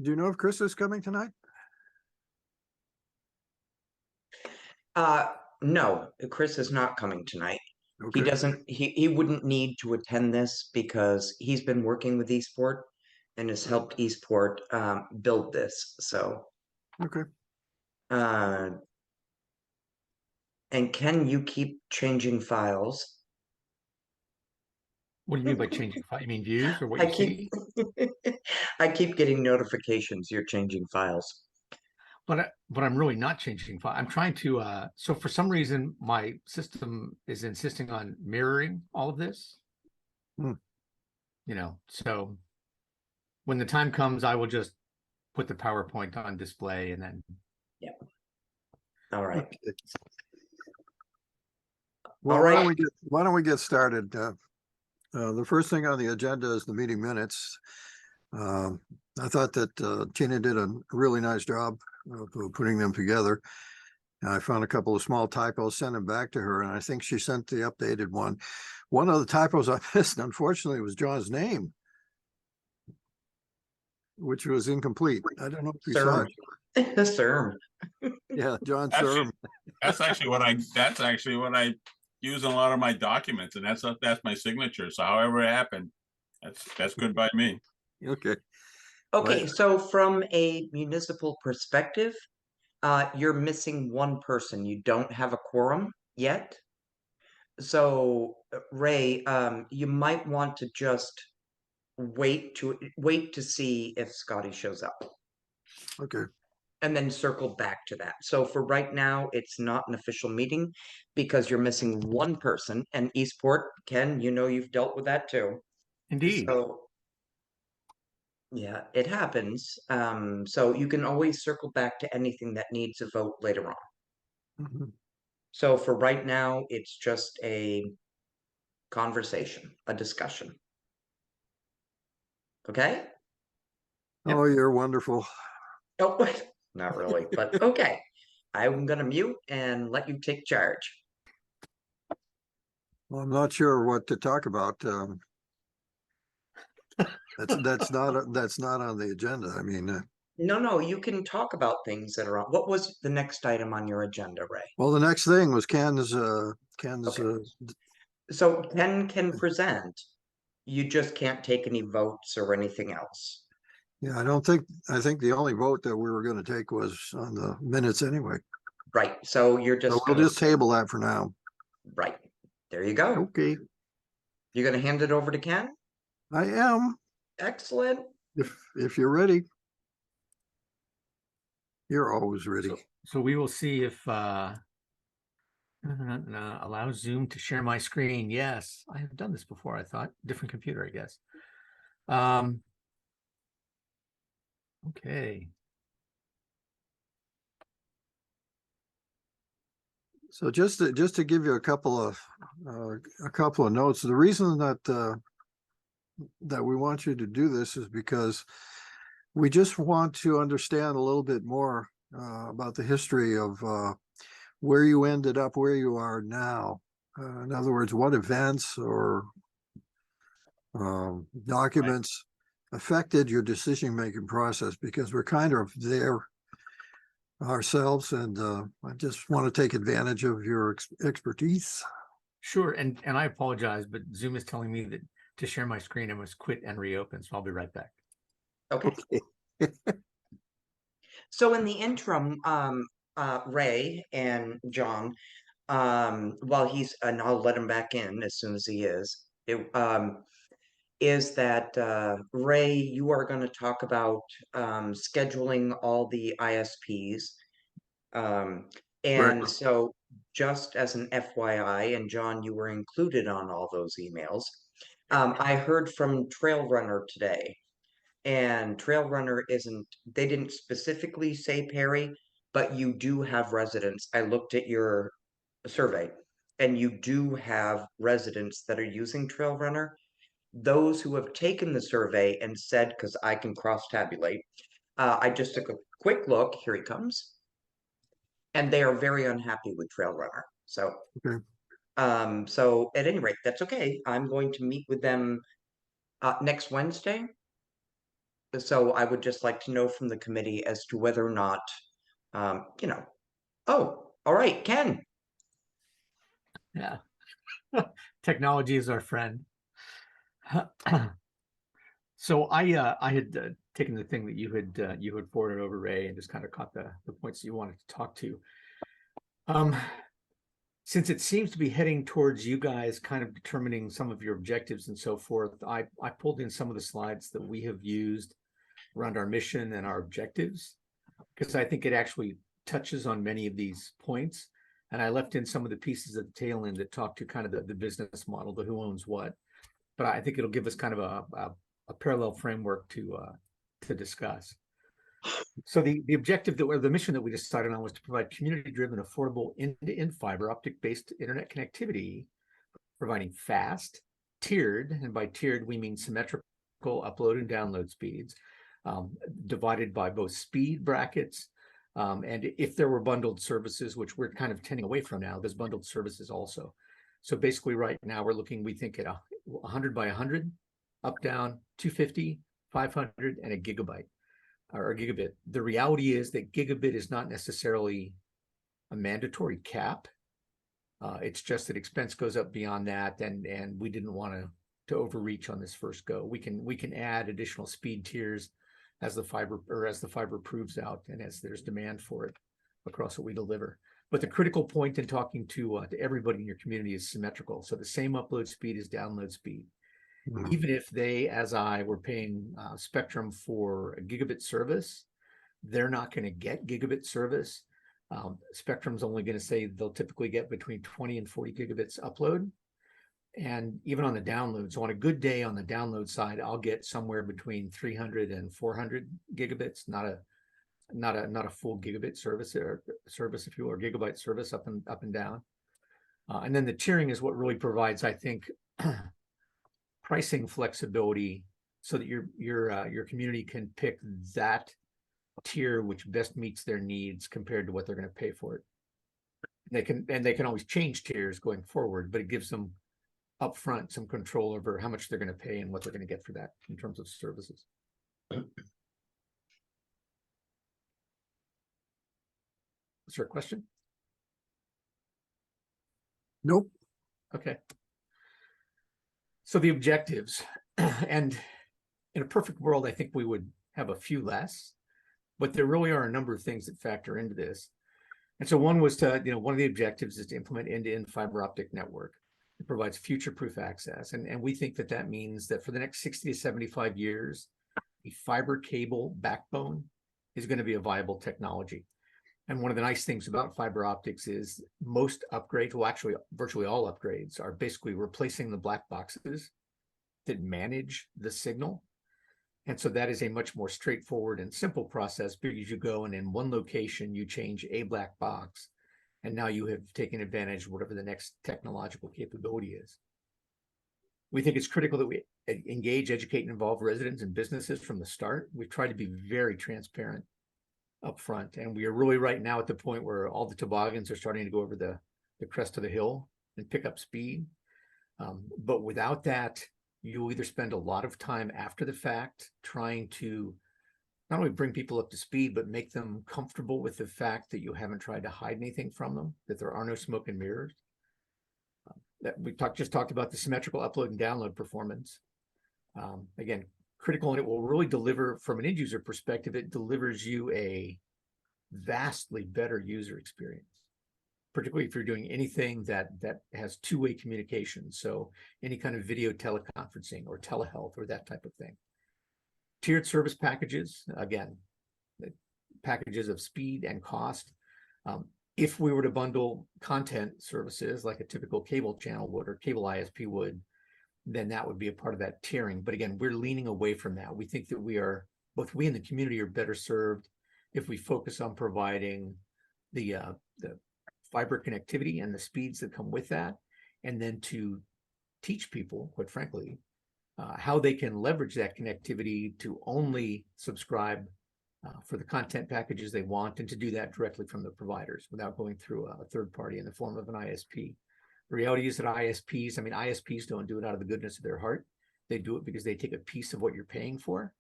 Do you know if Chris is coming tonight? No, Chris is not coming tonight. He Okay. doesn't, he wouldn't need to attend this because he's been working with Eastport and has helped Eastport build this. So, Okay. uh, and can you keep changing files? What do you mean by changing file? You mean views or what I you keep see? I keep getting notifications you're changing files. But I'm really not changing file. I'm trying to so for some reason my system is insisting on mirroring all of this. Hmm. So when the time comes, I will just put the PowerPoint on display and then Yeah. All right. Okay. Well, All right. why don't we get started? The first thing on the agenda is the meeting minutes. I thought that Tina did a really nice job of putting them together. I found a couple of small typos, sent them back to her, and I think she sent the updated one. One of the typos I missed, unfortunately, was John's name, which was incomplete. I don't know if you saw Sir. it. Sir. Yeah, John That's Serm. that's actually what I use in a lot of my documents, and that's my signature. So however it happened, that's good by me. Okay. Okay, Right. so from a municipal perspective, you're missing one person. You don't have a quorum yet. So, Ray, you might want to just wait to see if Scotty shows up Okay. and then circle back to that. So for right now, it's not an official meeting because you're missing one person, and Eastport, Ken, you've dealt with that too. indeed. So yeah, it happens. So you can always circle back to anything that needs a vote later on. Mhm. So for right now, it's just a conversation, a discussion. Okay? Oh, you're wonderful. Oh, not really, but okay. I'm gonna mute and let you take charge. Well, I'm not sure what to talk about. That's not on the agenda. I mean, No, you can talk about things that are on. What was the next item on your agenda, Ray? well, the next thing was Ken's Okay. So Ken can present. You just can't take any votes or anything else. yeah, I think the only vote that we were going to take was on the minutes anyway. Right. So you're So just we'll gonna just table that for now. right. There you go. Okay. You're gonna hand it over to Ken? I am. Excellent. If you're ready. You're always ready. So we will see if allow Zoom to share my screen. Yes, I have done this before. I thought different computer, I guess. Okay. So just to give you a couple of notes, the reason that we want you to do this is because we just want to understand a little bit more about the history of where you ended up, where you are now. In other words, what events or documents affected your decision-making process, because we're kind of there ourselves, and I just want to take advantage of your expertise. Sure, and I apologize, but Zoom is telling me that to share my screen, I must quit and reopen. So I'll be right back. Okay. So in the interim, Ray and John, while he's, and I'll let him back in as soon as he is that Ray, you are going to talk about scheduling all the ISPs. And Right. so just as an FYI, and John, you were included on all those emails. I heard from Trail Runner today, and Trail Runner they didn't specifically say Perry, but you do have residents. I looked at your survey, and you do have residents that are using Trail Runner. Those who have taken the survey and said, because I can cross tabulate, I just took a quick look. Here he comes. And they are very unhappy with Trail Runner. So, Okay. so at any rate, that's okay. I'm going to meet with them next Wednesday. So I would just like to know from the committee as to whether or not, you know, oh, all right, Ken. Yeah. Technology is our friend. So I had taken the thing that you had forwarded over, Ray, and just kind of caught the points you wanted to talk to. Since it seems to be heading towards you guys kind of determining some of your objectives and so forth, I pulled in some of the slides that we have used around our mission and our objectives, because I think it actually touches on many of these points. And I left in some of the pieces at the tail end that talk to kind of the business model, the who owns what. But I think it'll give us kind of a parallel framework to discuss. So the objective or the mission that we decided on was to provide community-driven, affordable, end-to-end fiber optic-based internet connectivity, providing fast, tiered, and by tiered we mean symmetrical upload and download speeds, divided by both speed brackets, and if there were bundled services, which we're kind of tending away from now, there's bundled services also. So basically right now we're looking, we think at 100 by 100, up, down, 250, 500, and a gigabyte or a gigabit. The reality is that gigabit is not necessarily a mandatory cap. It's just that expense goes up beyond that, and we didn't want to overreach on this first go. We can add additional speed tiers as the fiber proves out and as there's demand for it across what we deliver. But the critical point in talking to everybody in your community is symmetrical. So the same upload speed is download speed. Even if they, as I, were paying Spectrum for a gigabit service, they're not going to get gigabit service. Spectrum's only going to say they'll typically get between 20 and 40 gigabits upload. And even on the download, so on a good day on the download side, I'll get somewhere between 300 and 400 gigabits, not a full gigabit service, if you will, or gigabyte service up and down. And then the tiering is what really provides, I think, pricing flexibility so that your community can pick that tier which best meets their needs compared to what they're going to pay for it. They can always change tiers going forward, but it gives them upfront some control over how much they're going to pay and what they're going to get for that in terms of services. Is there a question? Nope. Okay. So the objectives, and in a perfect world, I think we would have a few less, but there really are a number of things that factor into this. And so one was to, one of the objectives is to implement end-to-end fiber optic network. It provides future-proof access. And we think that that means that for the next 60 to 75 years, a fiber cable backbone is going to be a viable technology. And one of the nice things about fiber optics is most upgrades, well, actually virtually all upgrades, are basically replacing the black boxes that manage the signal. And so that is a much more straightforward and simple process because you go and in one location, you change a black box, and now you have taken advantage of whatever the next technological capability is. We think it's critical that we engage, educate, and involve residents and businesses from the start. We've tried to be very transparent up front, and we are really right now at the point where all the toboggans are starting to go over the crest of the hill and pick up speed. But without that, you'll either spend a lot of time after the fact trying to not only bring people up to speed, but make them comfortable with the fact that you haven't tried to hide anything from them, that there are no smoke and mirrors. That we just talked about the symmetrical upload and download performance. Again, critical, and it will really deliver from an end user perspective. It delivers you a vastly better user experience, particularly if you're doing anything that has two-way communication. So any kind of video teleconferencing or telehealth or that type of thing. Tiered service packages, again, packages of speed and cost. If we were to bundle content services like a typical cable channel would or cable ISP would, then that would be a part of that tiering. But again, we're leaning away from that. We think that both we and the community are better served if we focus on providing the fiber connectivity and the speeds that come with that, and then to teach people, quite frankly, how they can leverage that connectivity to only subscribe for the content packages they want, and to do that directly from the providers without going through a third party in the form of an ISP. The reality is that ISPs don't do it out of the goodness of their heart. They do it because they take a piece of what you're paying for.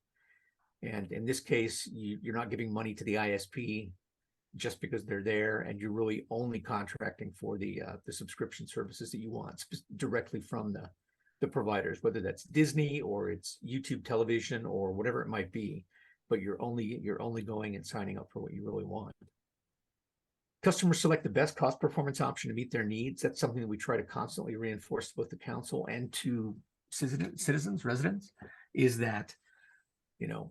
And in this case, you're not giving money to the ISP just because they're there, and you're really only contracting for the subscription services that you want directly from the providers, whether that's Disney or it's YouTube television or whatever it might be. But you're only going and signing up for what you really want. Customers select the best cost performance option to meet their needs. That's something that we try to constantly reinforce to both the council and to citizens, residents, is that, you know,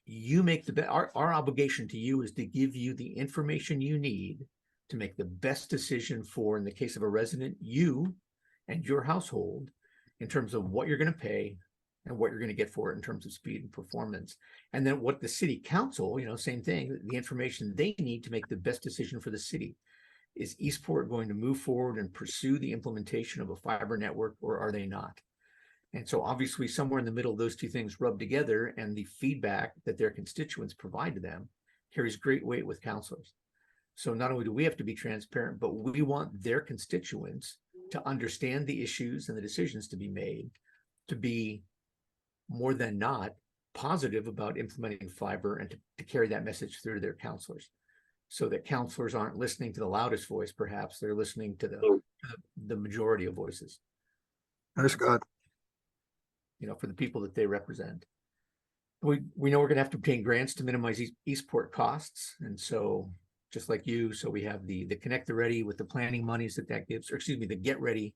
you make the best. Our obligation to you is to give you the information you need to make the best decision for, in the case of a resident, you and your household, in terms of what you're going to pay and what you're going to get for it in terms of speed and performance. And then what the city council, you know, same thing, the information they need to make the best decision for the city. Is Eastport going to move forward and pursue the implementation of a fiber network, or are they not? And so obviously somewhere in the middle, those two things rub together, and the feedback that their constituents provide to them carries great weight with councilors. So not only do we have to be transparent, but we want their constituents to understand the issues and the decisions to be made, to be more than not positive about implementing fiber, and to carry that message through to their councilors, so that councilors aren't listening to the loudest voice. Perhaps they're listening to the majority of voices. Nice, God. You know, for the people that they represent. We know we're going to have to obtain grants to minimize Eastport costs, and so just like you, so we have the Connect the Ready with the planning monies that gives, or excuse me, the Get Ready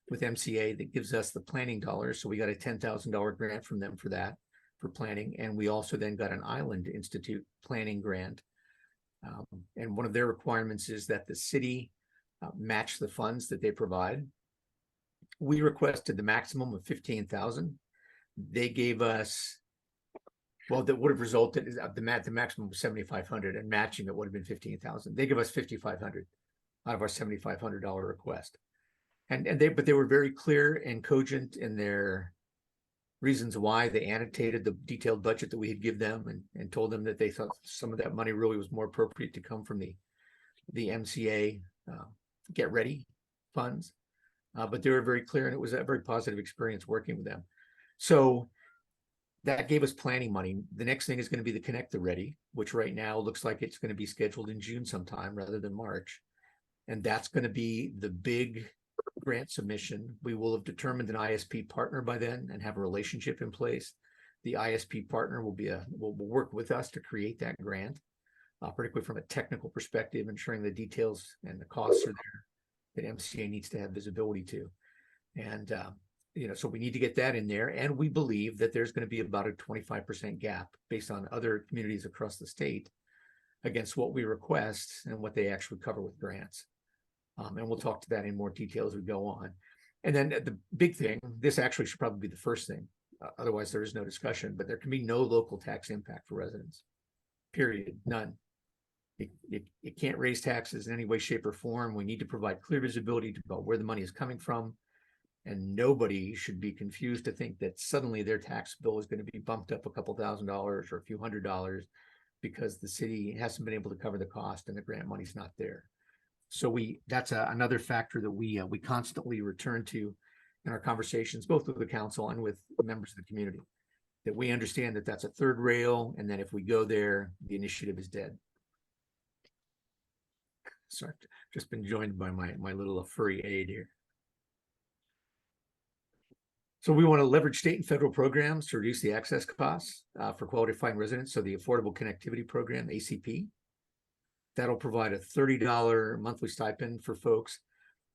with MCA that gives us the planning dollars. So we got a $10,000 grant from them for that, for planning, and we also then got an Island Institute planning grant. And one of their requirements is that the city match the funds that they provide. We requested the maximum of 15,000. They gave us, well, that would have resulted in the maximum was 7,500, and matching it would have been 15,000. They give us 5,500 out of our $7,500 request. But they were very clear and cogent in their reasons why. They annotated the detailed budget that we had give them, and told them that they thought some of that money really was more appropriate to come from the MCA Get Ready funds. But they were very clear, and it was a very positive experience working with them. So that gave us planning money. The next thing is going to be the Connect the Ready, which right now looks like it's going to be scheduled in June sometime rather than March. And that's going to be the big grant submission. We will have determined an ISP partner by then and have a relationship in place. The ISP partner will work with us to create that grant, particularly from a technical perspective, ensuring the details and the costs are there that MCA needs to have visibility to. And you know, so we need to get that in there. And we believe that there's going to be about a 25% gap based on other communities across the state against what we request and what they actually cover with grants. And we'll talk to that in more detail as we go on. And then the big thing, this actually should probably be the first thing. Otherwise, there is no discussion, but there can be no local tax impact for residents, period, none. It can't raise taxes in any way, shape, or form. We need to provide clear visibility about where the money is coming from. And nobody should be confused to think that suddenly their tax bill is going to be bumped up a couple $1,000 or a few $100s because the city hasn't been able to cover the cost and the grant money's not there. So that's another factor that we constantly return to in our conversations, both with the council and with members of the community, that we understand that that's a third rail, and that if we go there, the initiative is dead. Sorry, just been joined by my little furry aide here. So we want to leverage state and federal programs to reduce the access costs for qualifying residents. So the Affordable Connectivity Program, ACP, that'll provide a $30 monthly stipend for folks.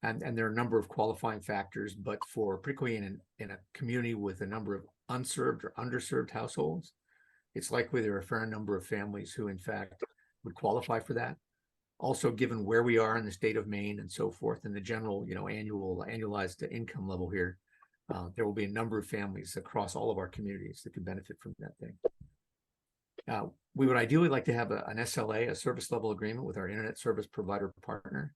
And there are a number of qualifying factors, but for particularly in a community with a number of unserved or underserved households, it's likely there are a fair number of families who in fact would qualify for that. Also, given where we are in the state of Maine and so forth, and the general, you know, annualized income level here, there will be a number of families across all of our communities that could benefit from that thing. We would ideally like to have an SLA, a service level agreement with our internet service provider partner,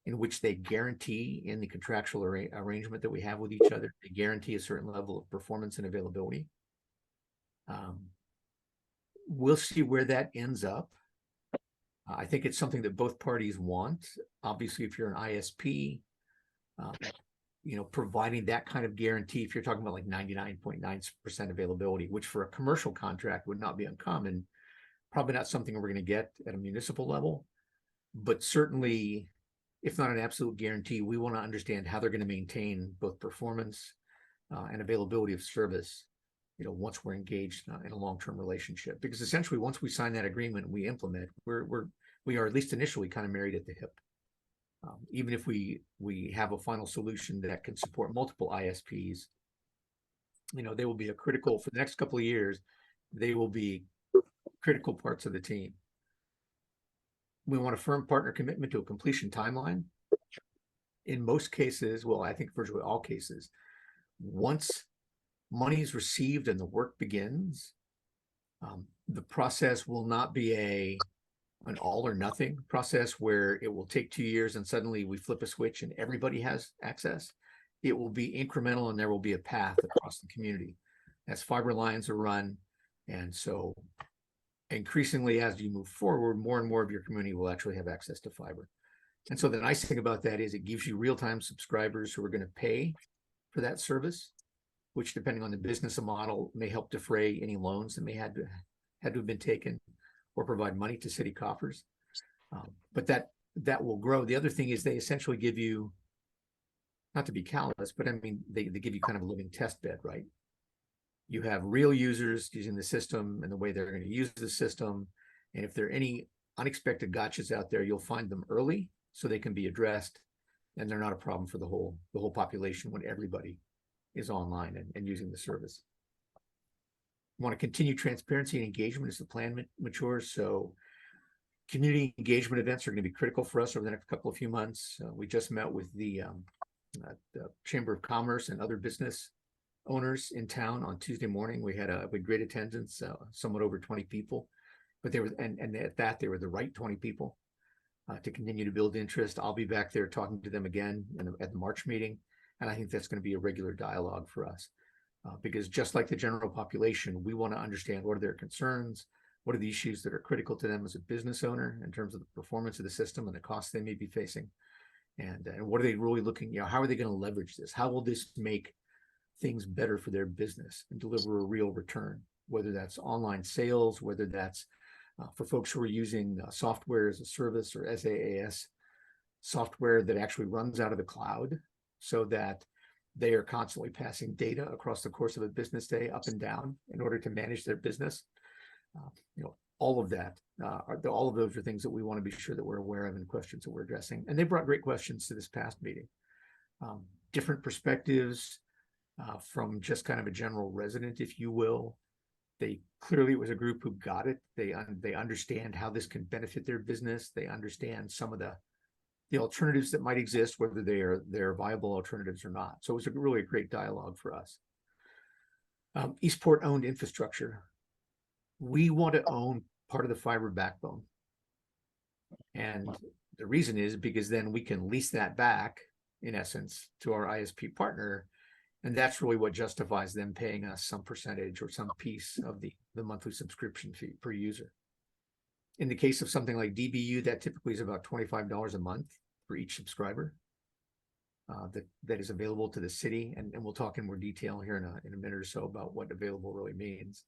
in which they guarantee in the contractual arrangement that we have with each other, they guarantee a certain level of performance and availability. We'll see where that ends up. I think it's something that both parties want. Obviously, if you're an ISP, providing that kind of guarantee, if you're talking about like 99.9% availability, which for a commercial contract would not be uncommon, probably not something we're going to get at a municipal level, but certainly, if not an absolute guarantee, we want to understand how they're going to maintain both performance and availability of service, once we're engaged in a long-term relationship. Because essentially, once we sign that agreement and we implement, we are at least initially kind of married at the hip. Even if we have a final solution that can support multiple ISPs, they will be for the next couple of years, they will be critical parts of the team. We want a firm partner commitment to a completion timeline. In most cases, well, I think virtually all cases, once money is received and the work begins, the process will not be an all or nothing process where it will take 2 years and suddenly we flip a switch and everybody has access. It will be incremental and there will be a path across the community as fiber lines are run. And so increasingly, as you move forward, more and more of your community will actually have access to fiber. And so the nice thing about that is it gives you real-time subscribers who are going to pay for that service, which, depending on the business model, may help defray any loans that may had to have been taken or provide money to city coffers. But that will grow. The other thing is they essentially give you, not to be callous, but I mean, they give you kind of a living test bed, right? You have real users using the system and the way they're going to use the system. And if there are any unexpected gotchas out there, you'll find them early so they can be addressed. And they're not a problem for the whole population when everybody is online and using the service. We want to continue transparency and engagement as the plan matures. So community engagement events are going to be critical for us over the next couple of few months. We just met with the Chamber of Commerce and other business owners in town on Tuesday morning. We had great attendance, somewhat over 20 people, but they were, and at that, they were the right 20 people to continue to build interest. I'll be back there talking to them again at the March meeting. And I think that's going to be a regular dialogue for us because just like the general population, we want to understand what are their concerns, what are the issues that are critical to them as a business owner in terms of the performance of the system and the costs they may be facing. And what are they really looking, how are they going to leverage this? How will this make things better for their business and deliver a real return, whether that's online sales, whether that's for folks who are using software as a service or SaaS software that actually runs out of the cloud so that they are constantly passing data across the course of a business day up and down in order to manage their business. All of that, all of those are things that we want to be sure that we're aware of and questions that we're addressing. And they brought great questions to this past meeting. Different perspectives, from just kind of a general resident, if you will. It was a group who got it. They understand how this can benefit their business. They understand some of the alternatives that might exist, whether they're viable alternatives or not. So it was really a great dialogue for us. Eastport owned infrastructure. We want to own part of the fiber backbone. And the reason is because then we can lease that back, in essence, to our ISP partner. And that's really what justifies them paying us some percentage or some piece of the monthly subscription fee per user. In the case of something like DBU, that typically is about $25 a month for each subscriber that is available to the city. And we'll talk in more detail here in a minute or so about what available really means.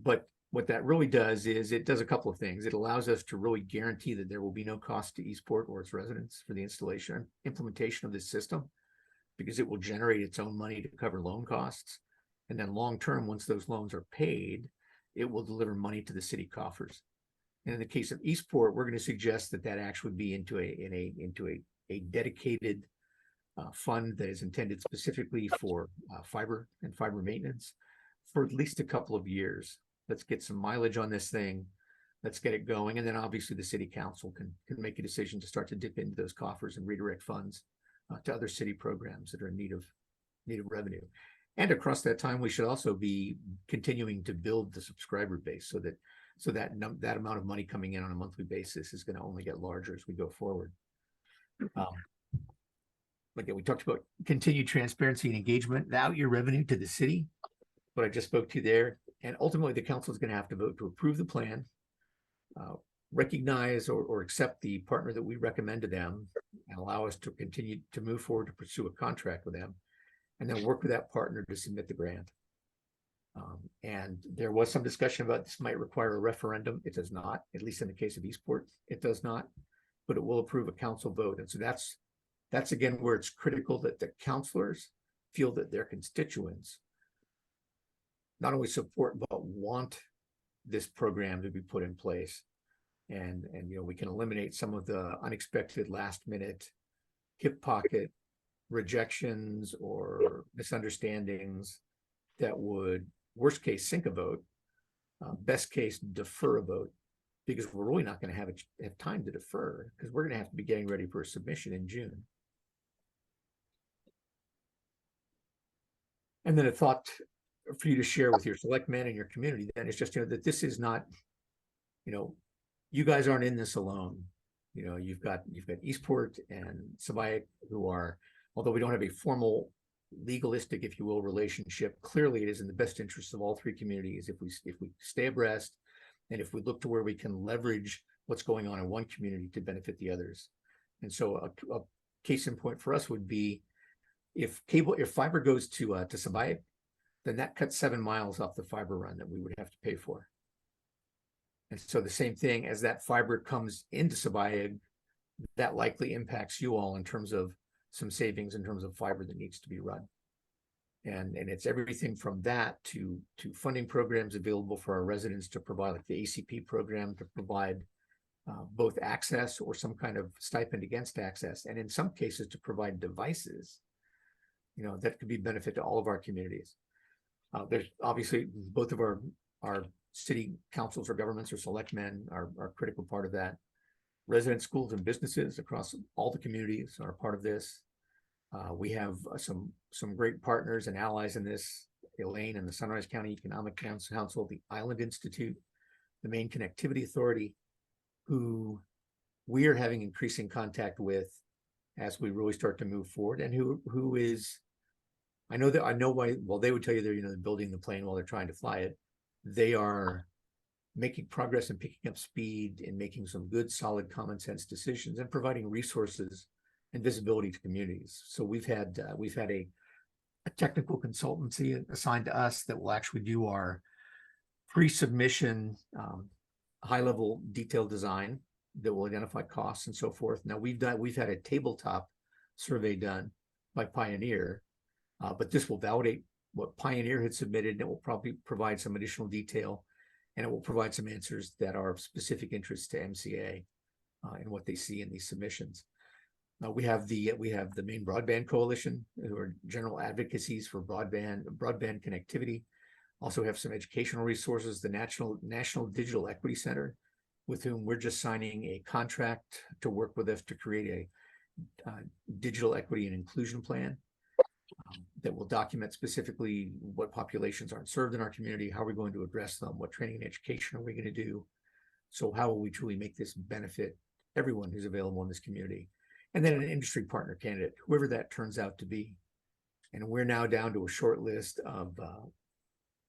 But what that really does is it does a couple of things. It allows us to really guarantee that there will be no cost to Eastport or its residents for the installation and implementation of this system, because it will generate its own money to cover loan costs. And then long-term, once those loans are paid, it will deliver money to the city coffers. And in the case of Eastport, we're going to suggest that actually be into a dedicated fund that is intended specifically for fiber and fiber maintenance for at least a couple of years. Let's get some mileage on this thing. Let's get it going. And then obviously the city council can make a decision to start to dip into those coffers and redirect funds to other city programs that are in need of revenue. And across that time, we should also be continuing to build the subscriber base so that amount of money coming in on a monthly basis is going to only get larger as we go forward. Again, we talked about continued transparency and engagement, out your revenue to the city, what I just spoke to there. And ultimately, the council is going to have to vote to approve the plan, recognize or accept the partner that we recommend to them, allow us to continue to move forward to pursue a contract with them, and then work with that partner to submit the grant. And there was some discussion about this might require a referendum. It does not, at least in the case of Eastport, it does not, but it will approve a council vote. And so that's again where it's critical that the councilors feel that their constituents not only support but want this program to be put in place. And we can eliminate some of the unexpected last minute hip pocket rejections or misunderstandings that would, worst case, sink a vote, best case, defer a vote, because we're really not going to have time to defer, because we're going to have to be getting ready for a submission in June. And then a thought for you to share with your selectmen and your community then is just, that this is not, you guys aren't in this alone. You've got Eastport and Sabayek, who are, although we don't have a formal legalistic, if you will, relationship, clearly it is in the best interest of all three communities if we stay abreast, and if we look to where we can leverage what's going on in one community to benefit the others. And so a case in point for us would be if fiber goes to Sabayek, then that cuts 7 miles off the fiber run that we would have to pay for. And so the same thing, as that fiber comes into Sabayek, that likely impacts you all in terms of some savings in terms of fiber that needs to be run. And it's everything from that to funding programs available for our residents to provide, like the ACP program, to provide both access or some kind of stipend against access, and in some cases to provide devices, that could be benefit to all of our communities. There's obviously both of our city councils or governments or selectmen are a critical part of that. Residents, schools, and businesses across all the communities are part of this. We have some great partners and allies in this: Elaine and the Sunrise County Economic Council, the Island Institute, the Maine Connectivity Authority, who we are having increasing contact with as we really start to move forward, and who is, I know why. Well, they would tell you they're building the plane while they're trying to fly it. They are making progress and picking up speed and making some good, solid, common sense decisions and providing resources and visibility to communities. So we've had a technical consultancy assigned to us that will actually do our pre-submission high-level detailed design that will identify costs and so forth. Now we've had a tabletop survey done by Pioneer, but this will validate what Pioneer had submitted, and it will probably provide some additional detail, and it will provide some answers that are of specific interest to MCA and what they see in these submissions. We have the Maine Broadband Coalition, who are general advocacies for broadband connectivity. Also have some educational resources, the National Digital Equity Center, with whom we're just signing a contract to work with us to create a digital equity and inclusion plan that will document specifically what populations aren't served in our community, how we're going to address them, what training and education are we going to do. So how will we truly make this benefit everyone who's available in this community? And then an industry partner candidate, whoever that turns out to be. And we're now down to a short list of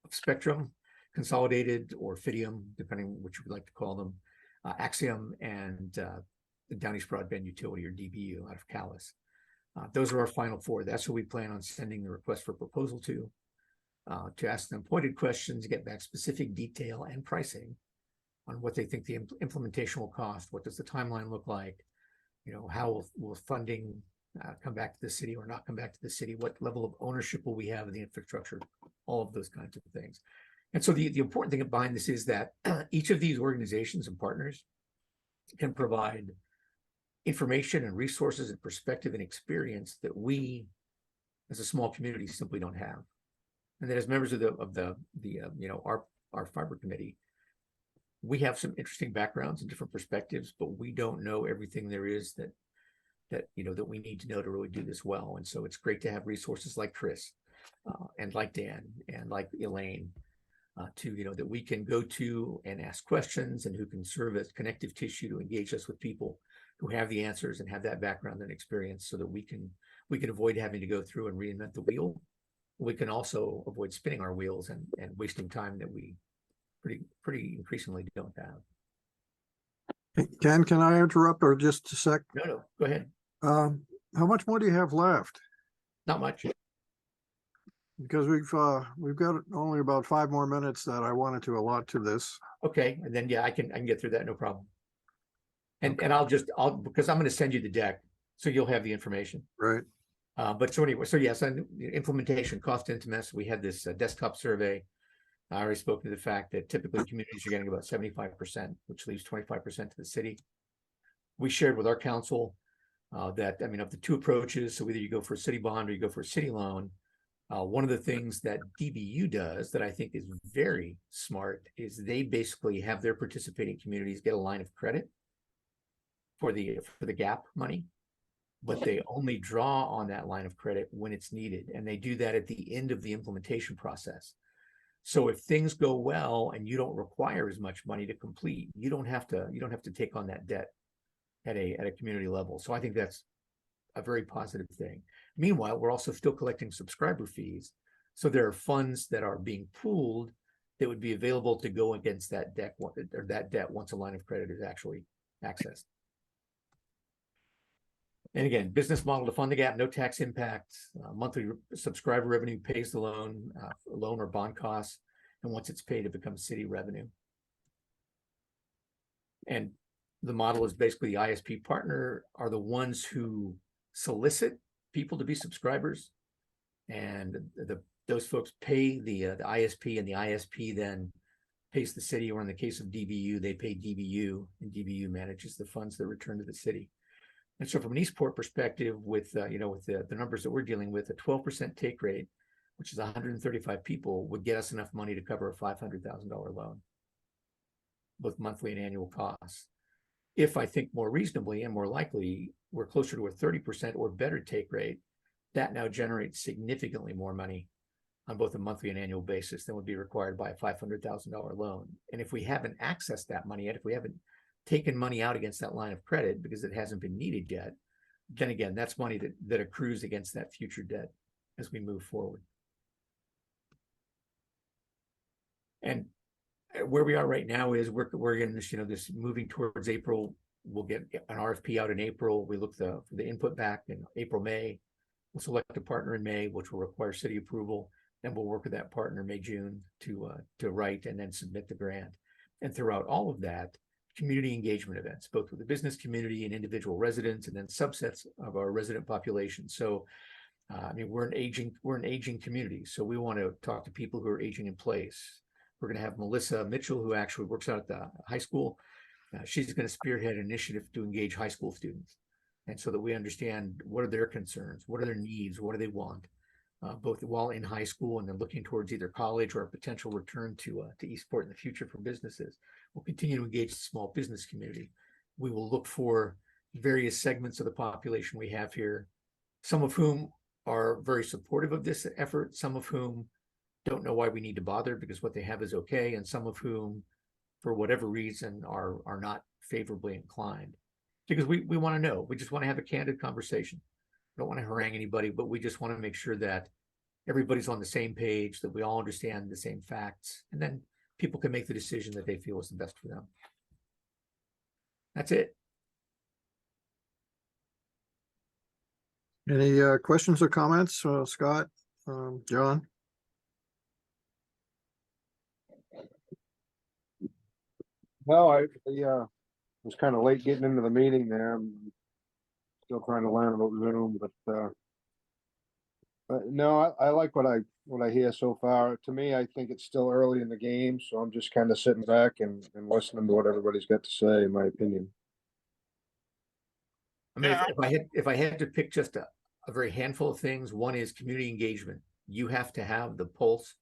Spectrum, Consolidated, or Fidium, depending on which you would like to call them, Axiom, and the Down East Broadband Utility, or DBU, out of Calais. Those are our final four. That's what we plan on sending the request for proposal to ask them pointed questions, get back specific detail and pricing on what they think the implementation will cost. What does the timeline look like? How will funding come back to the city or not come back to the city? What level of ownership will we have of the infrastructure? All of those kinds of things. And so the important thing behind this is that each of these organizations and partners can provide information and resources and perspective and experience that we, as a small community, simply don't have. And that as members of our fiber committee, we have some interesting backgrounds and different perspectives, but we don't know everything there is that we need to know to really do this well. And so it's great to have resources like Chris and like Dan and like Elaine that we can go to and ask questions, and who can serve as connective tissue to engage us with people who have the answers and have that background and experience, so that we can avoid having to go through and reinvent the wheel. We can also avoid spinning our wheels and wasting time that we pretty increasingly don't have. Ken, can I interrupt for just a sec? No, go ahead. How much more do you have left? Not much. Because we've got only about 5 more minutes that I wanted to allot to this. Okay, and then, yeah, I can get through that, no problem. And Okay. and because I'm gonna send you the deck, so you'll have the information. Right. But so anyway, so yes, and implementation cost intimacy, we had this desktop survey. I already spoke to the fact that typically communities are getting about 75%, which leaves 25% to the city. We shared with our council that, I mean, of the two approaches, so either you go for a city bond or you go for a city loan. One of the things that DBU does that I think is very smart is they basically have their participating communities get a line of credit for the gap money, but they only draw on that line of credit when it's needed, and they do that at the end of the implementation process. So if things go well and you don't require as much money to complete, you don't have to take on that debt at a community level. So I think that's a very positive thing. Meanwhile, we're also still collecting subscriber fees. So there are funds that are being pooled that would be available to go against that debt or that debt once a line of credit is actually accessed. And again, business model to fund the gap, no tax impact, monthly subscriber revenue pays the loan or bond costs. And once it's paid, it becomes city revenue. And the model is basically the ISP partner are the ones who solicit people to be subscribers, and those folks pay the ISP, and the ISP then pays the city, or in the case of DBU, they pay DBU, and DBU manages the funds that return to the city. And so from an Eastport perspective, with the numbers that we're dealing with, a 12% take rate, which is 135 people, would get us enough money to cover a $500,000 loan, both monthly and annual costs. If I think more reasonably and more likely, we're closer to a 30% or better take rate, that now generates significantly more money on both a monthly and annual basis than would be required by a $500,000 loan. And if we haven't accessed that money yet, if we haven't taken money out against that line of credit because it hasn't been needed yet, then again, that's money that accrues against that future debt as we move forward. And where we are right now is we're in this, this moving towards April. We'll get an RFP out in April. We look for the input back in April, May. We'll select a partner in May, which will require city approval. Then we'll work with that partner May, June to write and then submit the grant. And throughout all of that, community engagement events, both with the business community and individual residents, and then subsets of our resident population. So, I mean, we're an aging community, so we want to talk to people who are aging in place. We're going to have Melissa Mitchell, who actually works out at the high school. She's going to spearhead an initiative to engage high school students, and so that we understand what are their concerns, what are their needs, what do they want, both while in high school and then looking towards either college or a potential return to Eastport in the future for businesses. We'll continue to engage the small business community. We will look for various segments of the population we have here, some of whom are very supportive of this effort, some of whom don't know why we need to bother because what they have is okay, and some of whom, for whatever reason, are not favorably inclined. Because we want to know. We just want to have a candid conversation. We don't want to harangue anybody, but we just want to make sure that everybody's on the same page, that we all understand the same facts, and then people can make the decision that they feel is the best for them. That's it. Any questions or comments, Scott, John? No, I was kind of late getting into the meeting there. I'm still trying to learn about Zoom, but no, I like what I hear so far. To me, I think it's still early in the game, so I'm just kind of sitting back and listening to what everybody's got to say, in my opinion. I mean, if I had to pick just a very handful of things, one is community engagement. You have to have the pulse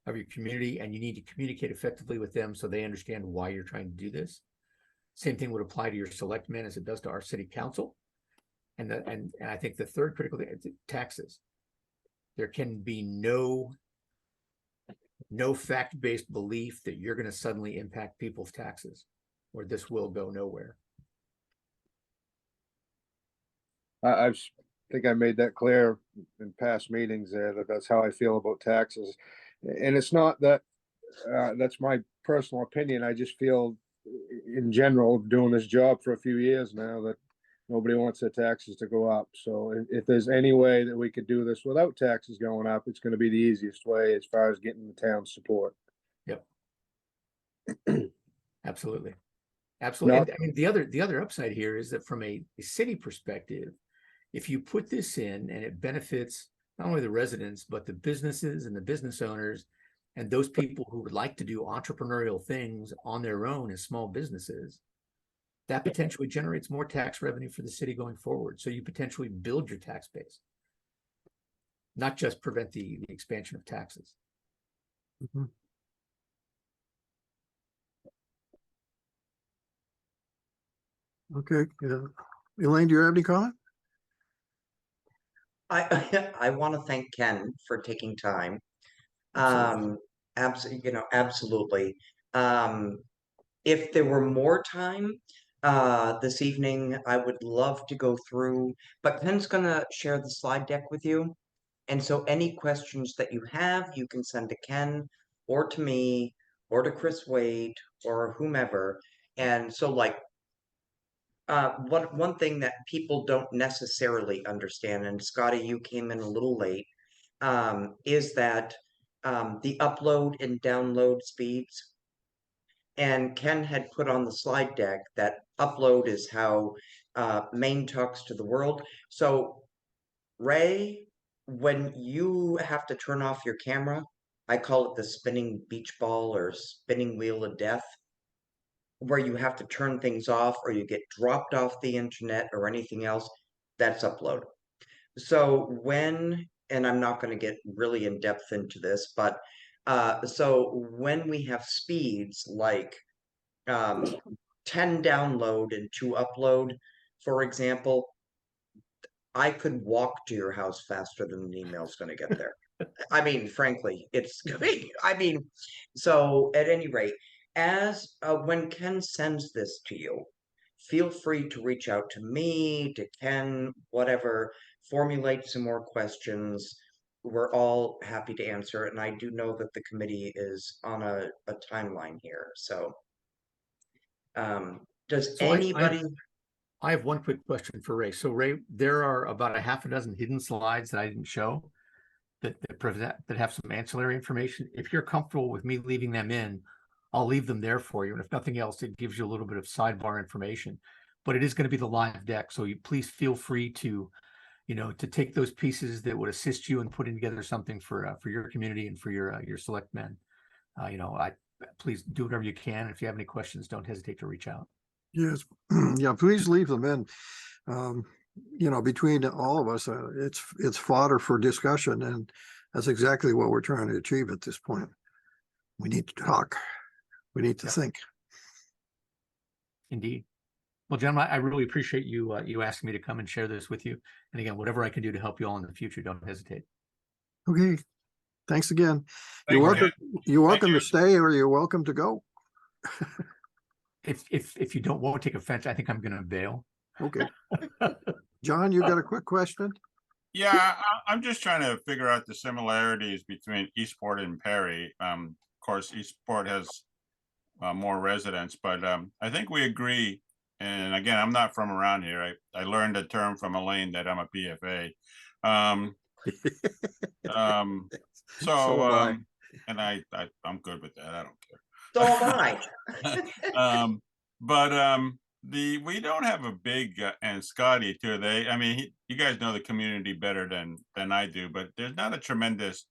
of your community, and you need to communicate effectively with them so they understand why you're trying to do this. Same thing would apply to your selectmen as it does to our city council. And I think the third critical thing is taxes. There can be no fact-based belief that you're going to suddenly impact people's taxes, or this will go nowhere. I think I made that clear in past meetings there, that's how I feel about taxes. And it's not that, that's my personal opinion. I just feel in general, doing this job for a few years now, that Nobody wants their taxes to go up. So if there's any way that we could do this without taxes going up, it's gonna be the easiest way as far as getting the town's support. Yep. Absolutely. Absolutely. Now- And I mean, the other upside here is that from a city perspective, if you put this in and it benefits not only the residents, but the businesses and the business owners and those people who would like to do entrepreneurial things on their own as small businesses, that potentially generates more tax revenue for the city going forward. So you potentially build your tax base, not just prevent the expansion of taxes. Mhm. Okay, Elaine, do you have any comment? I I want to thank Ken for taking time. Absolutely. Absolutely. Um, if there were more time, this evening, I would love to go through, but Ken's gonna share the slide deck with you. And so any questions that you have, you can send to Ken or to me or to Chris Wade or whomever. And so like one thing that people don't necessarily understand, and Scotty, you came in a little late, is that the upload and download speeds. And Ken had put on the slide deck that upload is how Maine talks to the world. So Ray, when you have to turn off your camera, I call it the spinning beach ball or spinning wheel of death, where you have to turn things off or you get dropped off the internet or anything else, that's upload. So and I'm not going to get really in depth into this, but so when we have speeds like 10 download and 2 upload, for example, I could walk to your house faster than an email's going to get there. I mean, frankly, it's I mean, so at any rate, as when Ken sends this to you, feel free to reach out to me, to Ken, whatever, formulate some more questions. We're all happy to answer, and I do know that the committee is on a timeline here. So, does So anybody? I have one quick question for Ray. So Ray, there are about a half a dozen hidden slides that I didn't show that have some ancillary information. If you're comfortable with me leaving them in, I'll leave them there for you. And if nothing else, it gives you a little bit of sidebar information. But it is going to be the live deck, so you please feel free to, to take those pieces that would assist you in putting together something for your community and for your select men. I please do whatever you can. If you have any questions, don't hesitate to reach out. Yes, yeah, please leave them in. Between all of us, it's fodder for discussion, and that's exactly what we're trying to achieve at this point. We need to talk. We need to think. Indeed. Well, gentlemen, I really appreciate you asking me to come and share this with you. And again, whatever I can do to help you all in the future, don't hesitate. Okay, thanks again. Thank You're you, welcome. Ken. You're welcome you. to stay, or you're welcome to go. If you won't take offense, I think I'm going to bail. Okay. John, you got a quick question? Yeah, I'm just trying to figure out the similarities between Eastport and Perry. Of course, Eastport has more residents, but I think we agree. And again, I'm not from around here. I learned a term from Elaine that I'm a PFA. So am I. And I'm good with that. I don't care. So am I. We don't have a big and Scotty too. I mean, you guys know the community better than I do, but there's not a tremendous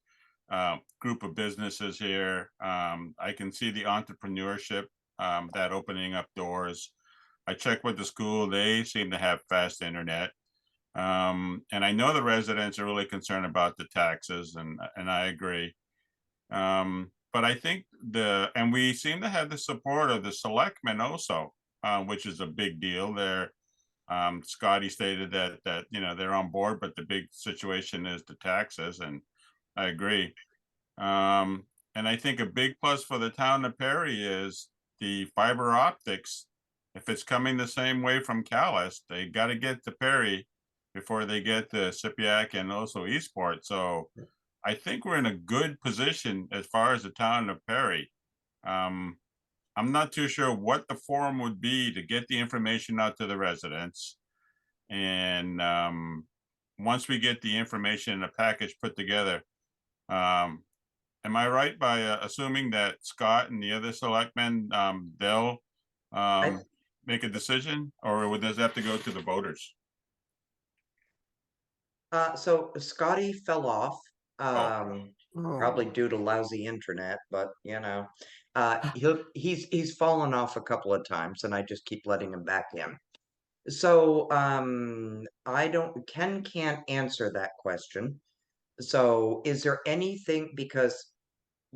group of businesses here. I can see the entrepreneurship that opening up doors. I checked with the school; they seem to have fast internet, and I know the residents are really concerned about the taxes, and I agree. But I think and we seem to have the support of the selectmen also, which is a big deal. Scotty stated that they're on board, but the big situation is the taxes, and I agree. And I think a big plus for the town of Perry is the fiber optics. If it's coming the same way from Calais, they got to get to Perry before they get to Sipiac and also Eastport. So I think we're in a good position as far as the town of Perry. I'm not too sure what the forum would be to get the information out to the residents. And once we get the information in a package put together, am I right by assuming that Scott and the other selectmen, they'll make a decision, or does it have to go to the voters? So Scotty fell off, probably Oh, due to lousy internet, but you know, he's fallen off a couple of times, and I just keep letting him back in. So, I don't, Ken can't answer that question. So is there anything, because,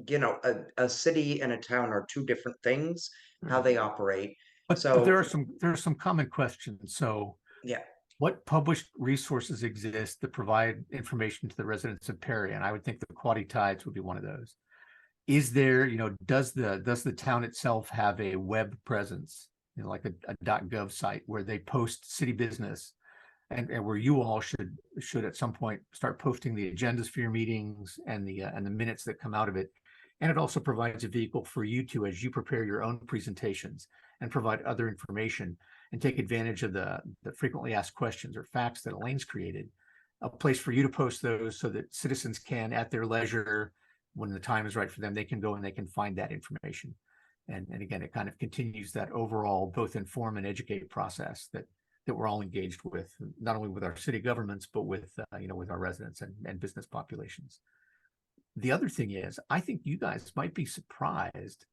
you know, a city and a town are two different things, how they operate. But So, there are some common questions. So yeah, what published resources exist that provide information to the residents of Perry? And I would think the Quaddy Tides would be one of those. Is there, does the town itself have a web presence, like a .gov site where they post city business, and where you all should at some point start posting the agendas for your meetings and the minutes that come out of it. And it also provides a vehicle for you to, as you prepare your own presentations and provide other information and take advantage of the frequently asked questions or facts that Elaine's created, a place for you to post those so that citizens can, at their leisure, when the time is right for them, they can go and they can find that information. And again, it kind of continues that overall both inform and educate process that we're all engaged with, not only with our city governments, but with with our residents and business populations. The other thing is, I think you guys might be surprised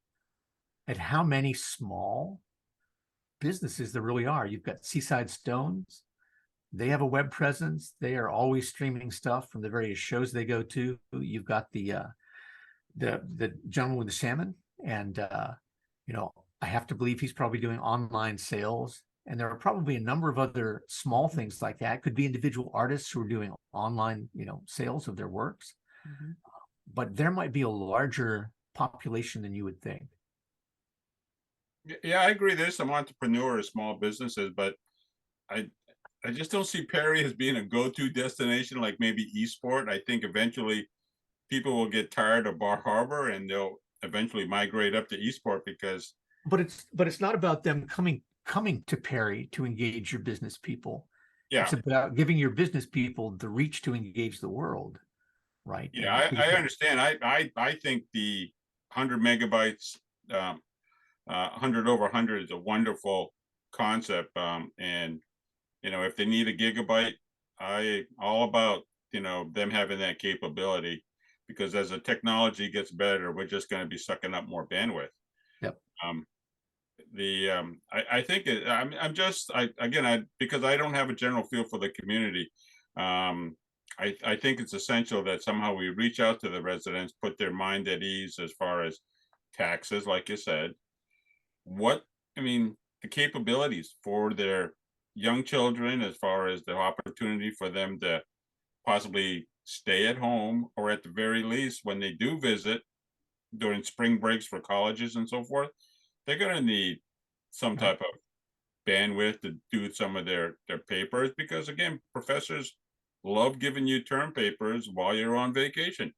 at how many small businesses there really are. You've got Seaside Stones. They have a web presence. They are always streaming stuff from the various shows they go to. You've got the gentleman with the salmon, and I have to believe he's probably doing online sales. And there are probably a number of other small things like that. Could be individual artists who are doing online, sales of their works. But there might be a larger population than you would think. Yeah, I agree. There's some entrepreneurs, small businesses, but I just don't see Perry as being a go-to destination like maybe Eastport. I think eventually people will get tired of Bar Harbor and they'll eventually migrate up to Eastport because. But it's not about them coming to Perry to engage your business people. Yeah, it's about giving your business people the reach to engage the world, right? Yeah, I understand. I think the 100 megabytes, 100 over 100 is a wonderful concept. And if they need a gigabyte, I all about them having that capability, because as the technology gets better, we're just going to be sucking up more bandwidth. Yep. I think because I don't have a general feel for the community. I think it's essential that somehow we reach out to the residents, put their mind at ease as far as taxes, like you said. The capabilities for their young children, as far as the opportunity for them to possibly stay at home, or at the very least, when they do visit during spring breaks for colleges and so forth, they're going to need some type of bandwidth to do some of their papers, because again, professors love giving you term papers while you're on vacation.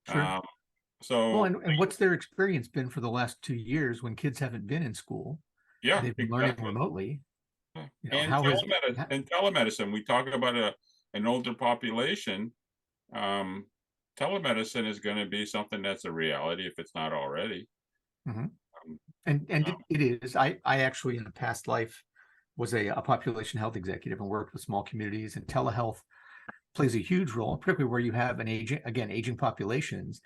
Sure. So, and what's their experience been for the last 2 years when kids haven't been in school? yeah, They've been learning remotely. And telemedicine, we talk about an older population. Telemedicine is going to be something that's a reality if it's not already. And it is. I actually in a past life was a population health executive and worked with small communities, and telehealth plays a huge role, particularly where you have aging populations.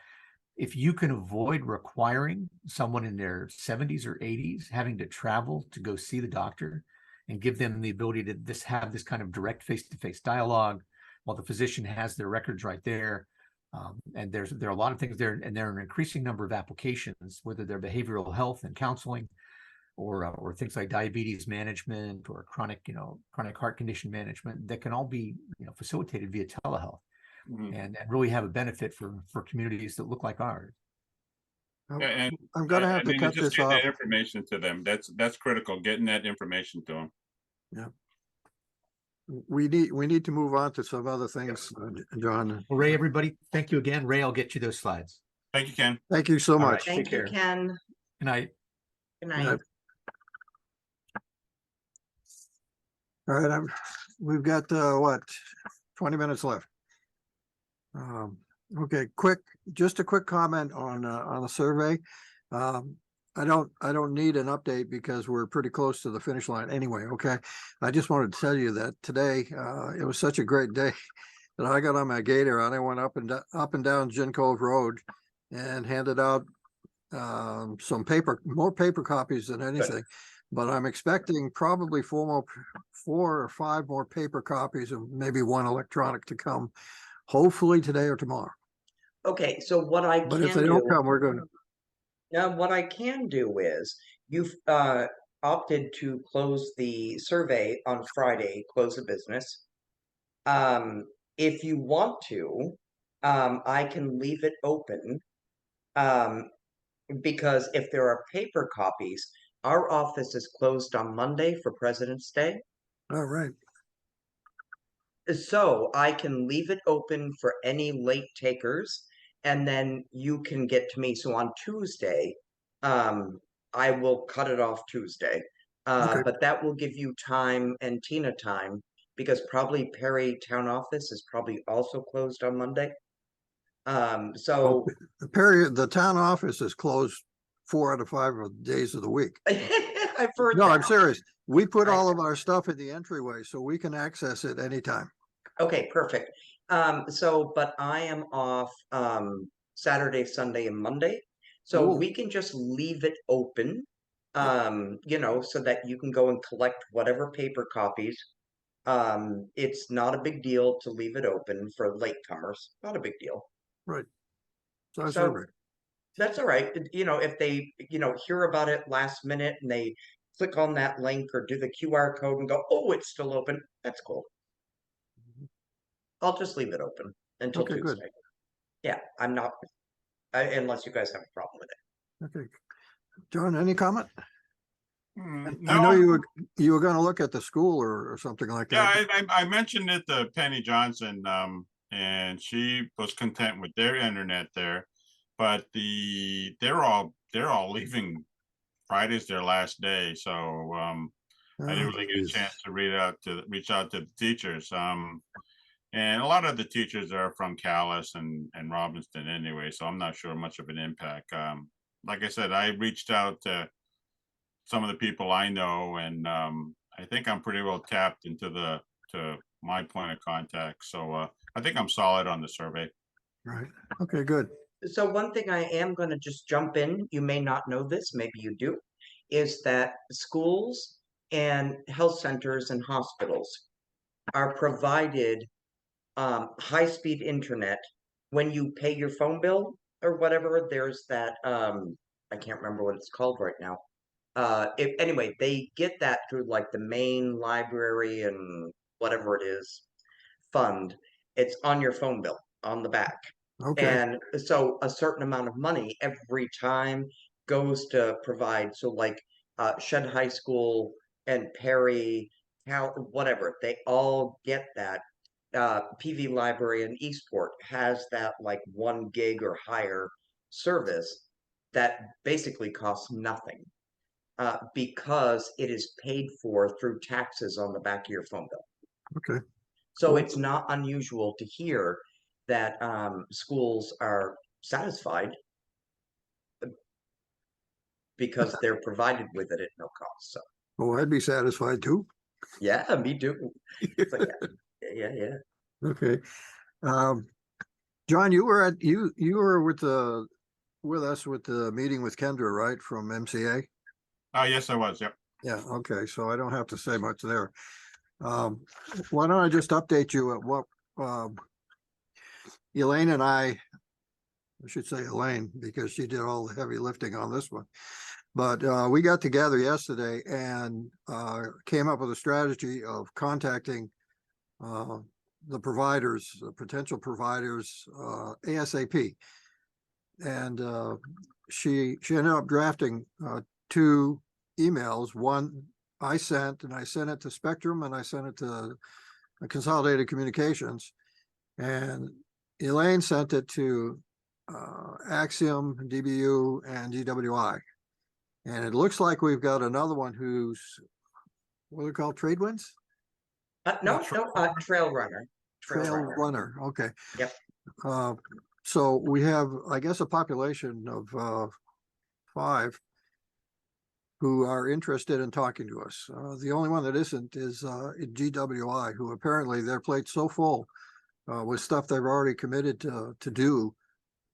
If you can avoid requiring someone in their 70s or 80s having to travel to go see the doctor, and give them the ability to have this kind of direct face-to-face dialogue while the physician has their records right there. And there are a lot of things there, and there are an increasing number of applications, whether they're behavioral health and counseling, or things like diabetes management, or chronic heart condition management, that can all be facilitated via telehealth, and really have a benefit for communities that look like ours. And I'm gonna have to cut this get off. that information to them. That's critical, getting that information to them. Yeah. We need to move on to some other things, John. Well, Ray, everybody, thank you again. Ray, I'll get you those slides. Thank you, Ken. Thank you so All right. much. Take thank you, care. Ken. Good night. Good night. All right, we've got, what, 20 minutes left. Okay, just a quick comment on the survey. I don't need an update because we're pretty close to the finish line anyway, okay? I just wanted to tell you that today, it was such a great day that I got on my gator and I went up and down Gin Cove Road and handed out more paper copies than anything. But I'm expecting probably 4 or 5 more paper copies and maybe 1 electronic to come, hopefully today or tomorrow. Okay, so what I But if can they don't do, come, we're gonna, now what I can do is, you've opted to close the survey on Friday, close of business. If you want to, I can leave it open. Because if there are paper copies, our office is closed on Monday for President's Day. all right, So I can leave it open for any late takers, and then you can get to me. So on Tuesday, I will cut it off Tuesday. Okay. But that will give you time and Tina time, because probably Perry Town Office is probably also closed on Monday. So the town office is closed 4 out of 5 of the days of the week. I've heard No, that. I'm serious. We put I- all of our stuff in the entryway so we can access it anytime. Okay, perfect. But I am off Saturday, Sunday, and Monday. So Cool. we can just leave it open, so that you can go and collect whatever paper copies. It's not a big deal to leave it open for latecomers. Not a big deal. Right. So I So survey. that's all right. If they, hear about it last minute and they click on that link or do the QR code and go, oh, it's still open, that's cool. I'll just leave it open until Okay, good. Tuesday. Yeah, I'm not, unless you guys have a problem with it. Okay. John, any comment? I know No, you were gonna look at the school or something like yeah, that. I mentioned it to Penny Johnson, and she was content with their internet there. But they're all leaving. Friday's their last day, so I didn't really get a geez. chance to reach out to the teachers. And a lot of the teachers are from Calais and Robinson anyway, so I'm not sure much of an impact. Like I said, I reached out to some of the people I know, and I think I'm pretty well tapped to my point of contact. So I think I'm solid on the survey. Right. Okay, good. So one thing I am going to just jump in, you may not know this, maybe you do, is that schools and health centers and hospitals are provided high-speed internet when you pay your phone bill or whatever. There's that, I can't remember what it's called right now. Anyway, they get that through like the main library and whatever it is fund. It's on your phone bill on the back. Okay, And so a certain amount of money every time goes to provide. So like Shed High School and Perry, whatever, they all get that. PV Library in Eastport has that like 1 gig or higher service that basically costs nothing. Because it is paid for through taxes on the back of your phone bill. okay. So Cool. it's not unusual to hear that schools are satisfied because they're provided with it at no cost. So Oh, I'd be satisfied too. yeah, me too. So yeah. Okay. John, you were with us with the meeting with Kendra, right, from MCA? Yes, I was. Yep. Yeah, okay, so I don't have to say much there. Why don't I just update you at what Elaine and I should say Elaine, because she did all the heavy lifting on this one. But we got together yesterday and came up with a strategy of contacting the providers, the potential providers, ASAP. And she ended up drafting 2 emails. One I sent it to Spectrum and I sent it to Consolidated Communications. And Elaine sent it to Axiom, DBU, and GWI. And it looks like we've got another one who's, what are they called, Trade Winds? No, Trail no, Trail Runner. Trail Runner, okay. Yep. So we have, I guess, a population of 5 who are interested in talking to us. The only one that isn't is GWI, who apparently their plate's so full with stuff they've already committed to do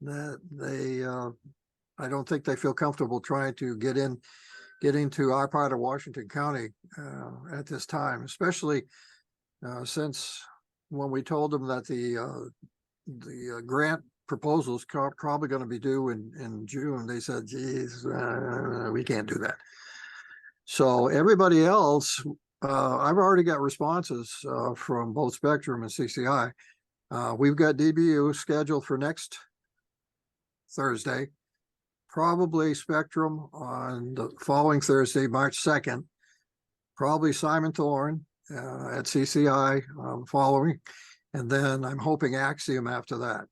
that they, I don't think they feel comfortable trying to get into our part of Washington County at this time, especially since when we told them that the grant proposals probably going to be due in June, they said, geez, we can't do that. So everybody else, I've already got responses from both Spectrum and CCI. We've got DBU scheduled for next Thursday, probably Spectrum on the following Thursday, March 2nd, probably Simon Thorne at CCI following, and then I'm hoping Axiom after that.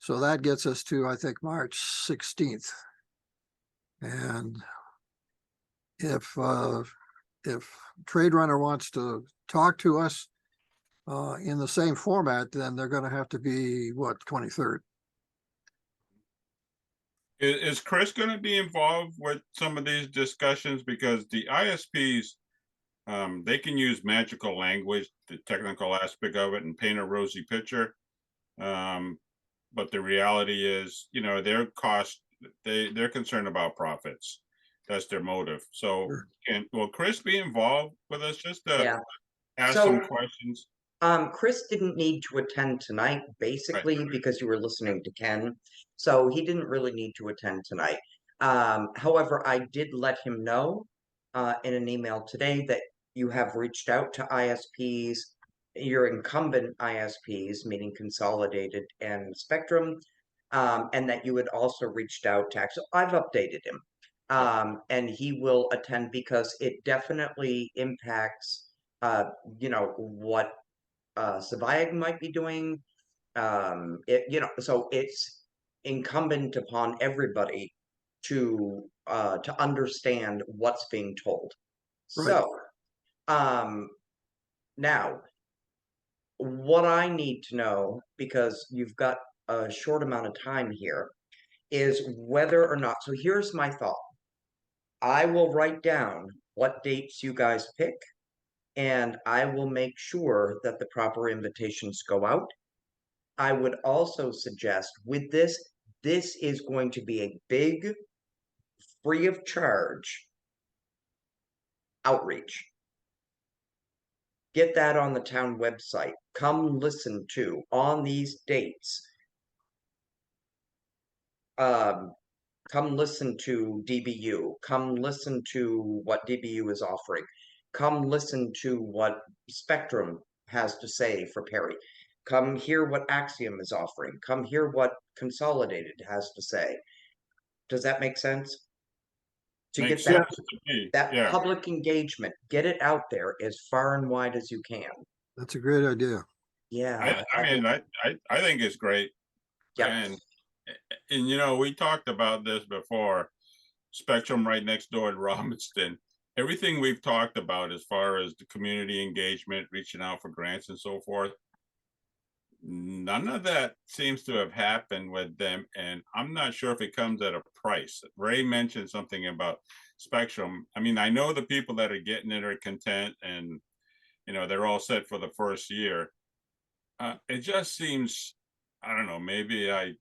So that gets us to, I think, March 16th. And if Trade Runner wants to talk to us in the same format, then they're going to have to be, what, 23rd? Is Chris going to be involved with some of these discussions? Because the ISPs, they can use magical language, the technical aspect of it, and paint a rosy picture. But the reality is, their cost, they're concerned about profits. That's their motive. So Sure. will Chris be involved with us just to Yeah. ask So- some questions? Chris didn't need to attend tonight, basically, because you were listening to Ken. So he didn't really need to attend tonight. However, I did let him know in an email today that you have reached out to ISPs, your incumbent ISPs, meaning Consolidated and Spectrum, and that you had also reached out to Axel. I've updated him. And he will attend because it definitely impacts, what Savayag might be doing. So it's incumbent upon everybody to understand what's being told. Right. So, now what I need to know, because you've got a short amount of time here, is whether or not. So here's my thought. I will write down what dates you guys pick, and I will make sure that the proper invitations go out. I would also suggest with this is going to be a big, free of charge outreach. Get that on the town website. Come listen to on these dates. Come listen to DBU. Come listen to what DBU is offering. Come listen to what Spectrum has to say for Perry. Come hear what Axiom is offering. Come hear what Consolidated has to say. Does that make sense? To Makes get sense to me. that Yeah. public engagement, get it out there as far and wide as you can. That's a great idea. Yeah. I mean, I think it's great. Yep. And we talked about this before. Spectrum right next door in Robbinston. Everything we've talked about as far as the community engagement, reaching out for grants and so forth, none of that seems to have happened with them. And I'm not sure if it comes at a price. Ray mentioned something about Spectrum. I mean, I know the people that are getting it are content and, they're all set for the first year. It just seems, I don't know, maybe I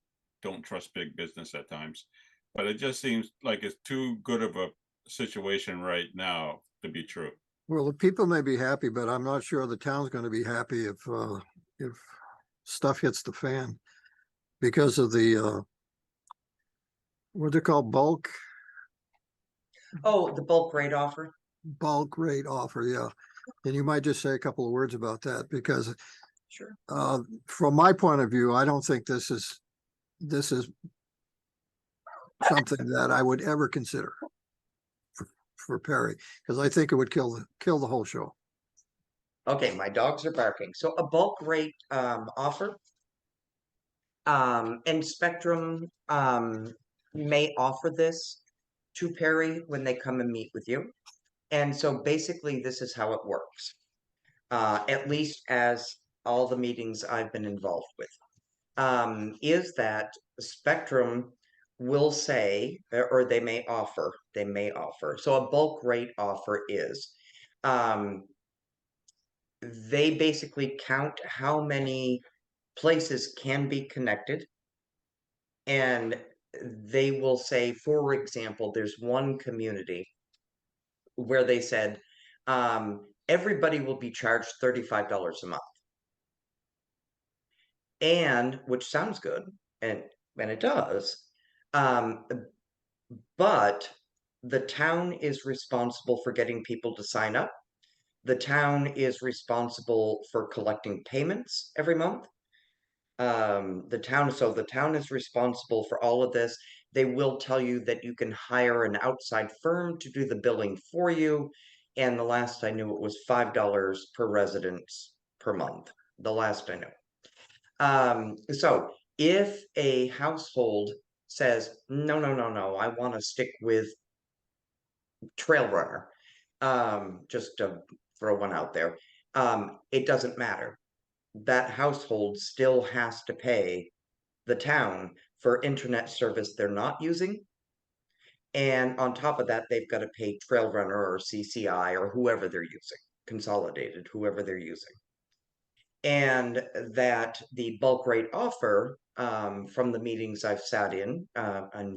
don't trust big business at times, but it just seems like it's too good of a situation right now to be true. Well, the people may be happy, but I'm not sure the town's going to be happy if stuff hits the fan because of the what they call bulk Oh, the bulk rate offer. rate offer. Yeah. And you might just say a couple of words about that because Sure. from my point of view, I don't think this is something that I would ever consider for Perry, because I think it would kill the whole show. Okay, my dogs are barking. So a bulk rate offer. And Spectrum may offer this to Perry when they come and meet with you. And so basically this is how it works. at least as all the meetings I've been involved with, is that Spectrum will say, or they may offer, so a bulk rate offer is, they basically count how many places can be connected. And they will say, for example, there's one community where they said, everybody will be charged $35 a month. And which sounds good, and it does. But the town is responsible for getting people to sign up. The town is responsible for collecting payments every month. The town is responsible for all of this. They will tell you that you can hire an outside firm to do the billing for you. And the last I knew, it was $5 per residence per month. The last I knew. So if a household says, no, I want to stick with Trail Runner, just to throw one out there, it doesn't matter. That household still has to pay the town for internet service they're not using. And on top of that, they've got to pay Trail Runner or CCI or whoever they're using, Consolidated, whoever they're using. And that the bulk rate offer, from the meetings I've sat in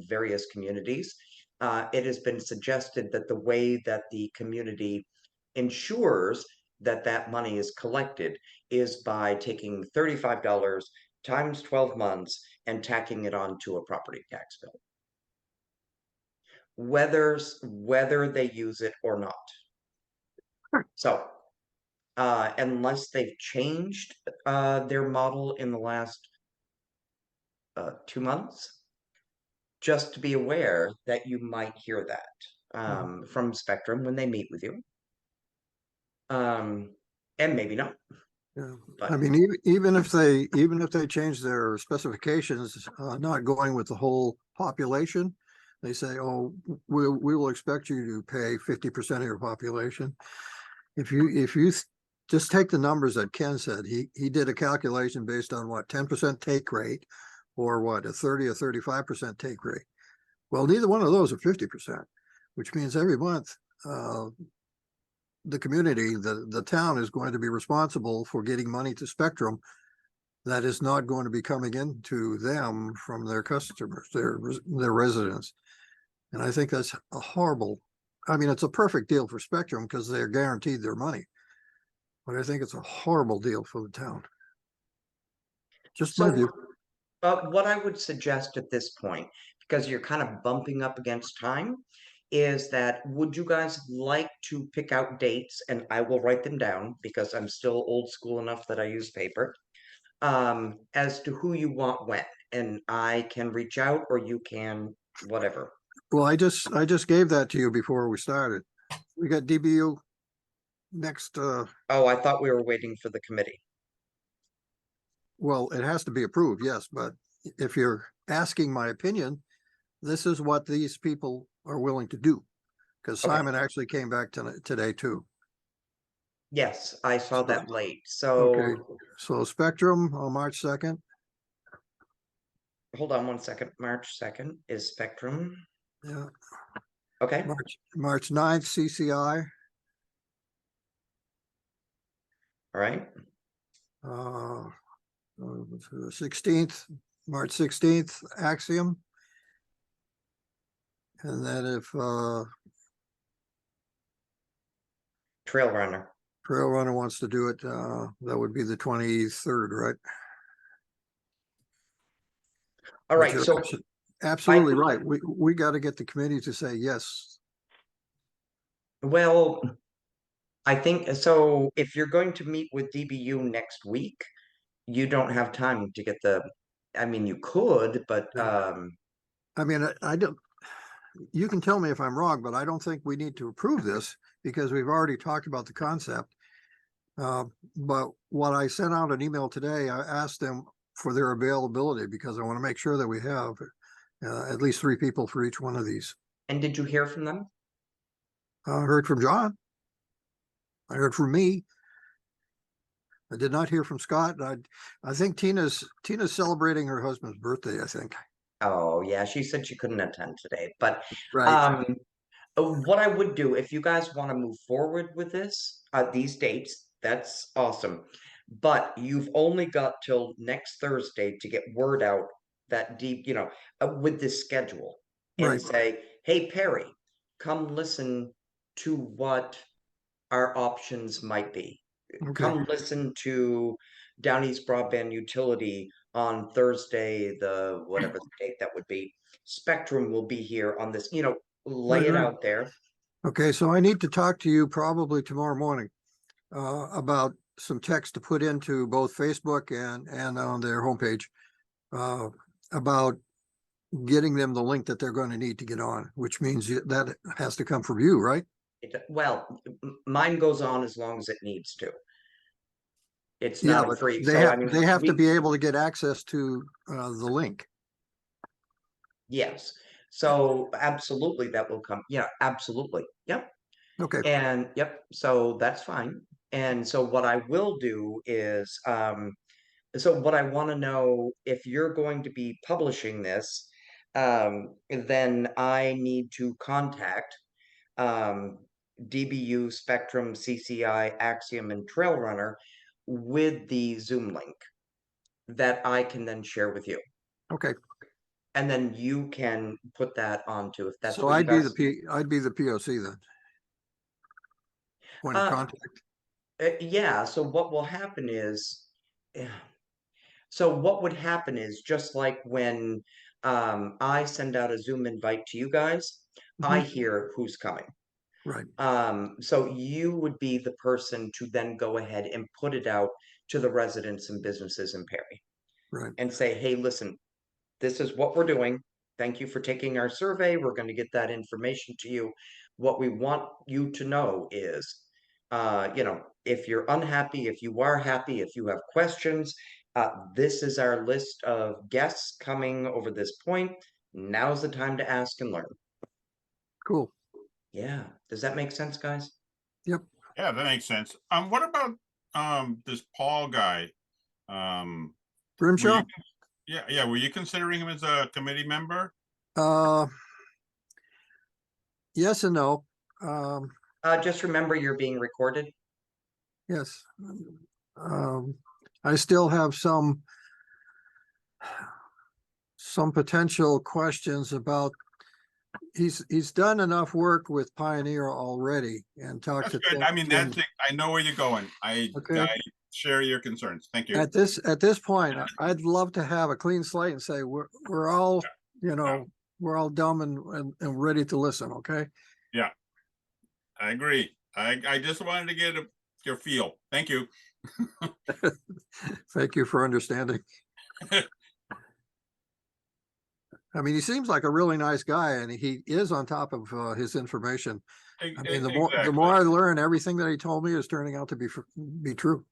various communities, it has been suggested that the way that the community ensures that that money is collected is by taking $35 times 12 months and tacking it onto a property tax bill, whether they use it or not. So unless they've changed their model in the last 2 months, just to be aware that you might hear that from Spectrum when they meet with you. And maybe not. Yeah, But I mean, even if they change their specifications, not going with the whole population, they say, oh, we will expect you to pay 50% of your population. If you just take the numbers that Ken said, he did a calculation based on what, 10% take rate, or what, a 30 or 35% take rate. Well, neither one of those are 50%, which means every month, the community, the town is going to be responsible for getting money to Spectrum that is not going to be coming into them from their customers, their residents. And I think that's a horrible, I mean, it's a perfect deal for Spectrum because they're guaranteed their money. But I think it's a horrible deal for the town. Just my view. what I would suggest at this point, because you're kind of bumping up against time, is that would you guys like to pick out dates, and I will write them down because I'm still old school enough that I use paper, as to who you want when, and I can reach out or you can, whatever. Well, I just gave that to you before we started. We got DBU next, Oh, I thought we were waiting for the committee. well, it has to be approved, yes, but if you're asking my opinion, this is what these people are willing to do. Because Okay. Simon actually came back today too. Yes, I saw So- that late, Okay, so so Spectrum on March 2nd. hold on one second. March 2nd is Spectrum. Yeah, Okay, March 9th, CCI. all right. 16th, March 16th, Axiom. And then if Trail Runner. Trail Runner wants to do it, that would be the 23rd, right? All But right, you're so absolutely right. We got to get the committee to say yes. well, I think so. If you're going to meet with DBU next week, you don't have time to get I mean, you could, but Yeah. I mean, I don't, you can tell me if I'm wrong, but I don't think we need to approve this because we've already talked about the concept. But what I sent out an email today, I asked them for their availability because I want to make sure that we have at least 3 people for each one of these. and did you hear from them? I heard from John. I heard from me. I did not hear from Scott. I think Tina's celebrating her husband's birthday, I think. Oh, yeah, she said she couldn't attend today, but Right. what I would do if you guys want to move forward with this, these dates, that's awesome. But you've only got till next Thursday to get word out that deep, with this schedule and Right. say, hey, Perry, come listen to what our options might be. Okay. Come listen to Downey's Broadband Utility on Thursday, the whatever the date that would be. Spectrum will be here on this, lay Right, it right. out there. Okay, so I need to talk to you probably tomorrow morning about some text to put into both Facebook and on their homepage about getting them the link that they're going to need to get on, which means that has to come from you, right? Well, mine goes on as long as it needs to. It's Yeah, not a but free, they so I have, mean, they have to we, be able to get access to the link. yes. So absolutely that will come. Yeah, absolutely. Yep. Okay, And yep, so that's fine. And so what I will do is, so what I want to know, if you're going to be publishing this, then I need to contact um, DBU, Spectrum, CCI, Axiom, and Trail Runner with the Zoom link that I can then share with you. okay. And then you can put that onto if that's So what you guys. I'd be the POC then. Point of Uh, contact. yeah, so what will happen is, yeah. So what would happen is just like when I send out a Zoom invite to you guys, I Mhm. hear who's coming. Right, So you would be the person to then go ahead and put it out to the residents and businesses in Perry right. and say, hey, listen, this is what we're doing. Thank you for taking our survey. We're going to get that information to you. What we want you to know is, if you're unhappy, if you are happy, if you have questions, this is our list of guests coming over this point. Now's the time to ask and learn. Cool. Yeah. Does that make sense, guys? Yep. Yeah, that makes sense. What about this Paul guy? Were you, Grimshaw? yeah, were you considering him as a committee member? Uh, yes and no. Um, Just remember you're being recorded. yes. Um, I still have some potential questions about, he's done enough work with Pioneer already and talked That's to good. I mean, Tim. I know where you're going. Okay. I share your concerns. Thank you. At this point, I'd love to have a clean slate and say, we're all, we're all dumb and ready to listen, okay? Yeah, I agree. I just wanted to get your feel. Thank you. Thank you for understanding. I mean, he seems like a really nice guy and he is on top of his information. I mean, the more I learn, everything that he told me is turning out to be true.